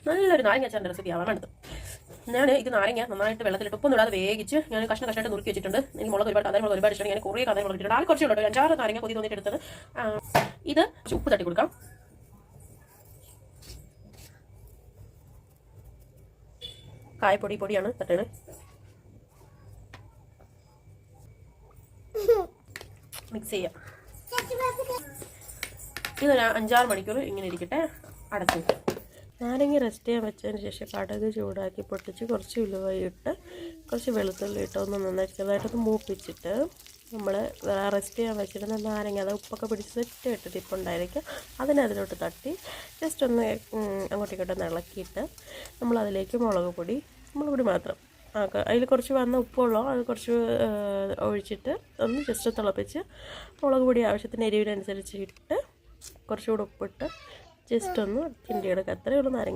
നല്ലൊരു നാരങ്ങ അച്ചാറിൻ്റെ റെസിപ്പി ആവാൻ വേണ്ടത്. ഞാൻ ഇത് നാരങ്ങ നന്നായിട്ട് വെള്ളത്തിലിട്ട് ഉപ്പൊന്നും ഇടാതെ വേവിച്ച് ഞാൻ കഷ്ണമായിട്ട് നുറുക്കി വെച്ചിട്ടുണ്ട്. എനിക്ക് മുളക് ഒരുപാട് കഥ മുളക് ഒരുപാട് ഇഷ്ടമാണ്. ഞാൻ കുറേ കഥ മുളക് ഇട്ടിട്ടുണ്ട്. കുറച്ച് ഉള്ളൂ, 5-6 നാരങ്ങ കൊതി തോന്നിയിട്ട് എടുത്തത്. ഇത് ഉപ്പ് തട്ടി കൊടുക്കാം. പൊടിയാണ് തട്ടണേ. മിക്സ് ചെയ്യാം. ഇതൊരു 5-6 മണിക്കൂർ ഇങ്ങനെ ഇരിക്കട്ടെ, അടച്ചു. നാരങ്ങ റെസ്റ്റ് ചെയ്യാൻ വെച്ചതിന് ശേഷം കടുക് ചൂടാക്കി പൊട്ടിച്ച് കുറച്ച് ഉലുവ ഇട്ട് കുറച്ച് വെളുത്തുള്ളി ഇട്ട് ഒന്ന് നന്നായിട്ട് ചെറുതായിട്ടൊന്ന് മൂപ്പിച്ചിട്ട് നമ്മൾ റെസ്റ്റ് ചെയ്യാൻ വെച്ചിരുന്ന നാരങ്ങ, അത് ഉപ്പൊക്കെ പിടിച്ച് സെറ്റായിട്ട് ടിപ്പുണ്ടായിരിക്കും, അതിലോട്ട് തട്ടി ജസ്റ്റ് ഒന്ന് അങ്ങോട്ടും ഇങ്ങോട്ടൊന്ന് ഇളക്കിയിട്ട് നമ്മളതിലേക്ക് മുളക് പൊടി മാത്രം അതിൽ കുറച്ച് വന്ന ഉപ്പുള്ളോ അത് കുറച്ച് ഒഴിച്ചിട്ട് ഒന്ന് ജസ്റ്റ് തിളപ്പിച്ച് മുളക് പൊടി ആവശ്യത്തിന് എരിവിനനുസരിച്ച് ഇട്ട് കുറച്ചുകൂടെ ഉപ്പിട്ട് ജസ്റ്റ് ഒന്ന് കിണ്ടി എടുക്കുക. അത്രയേ ഉള്ളൂ നാരങ്ങ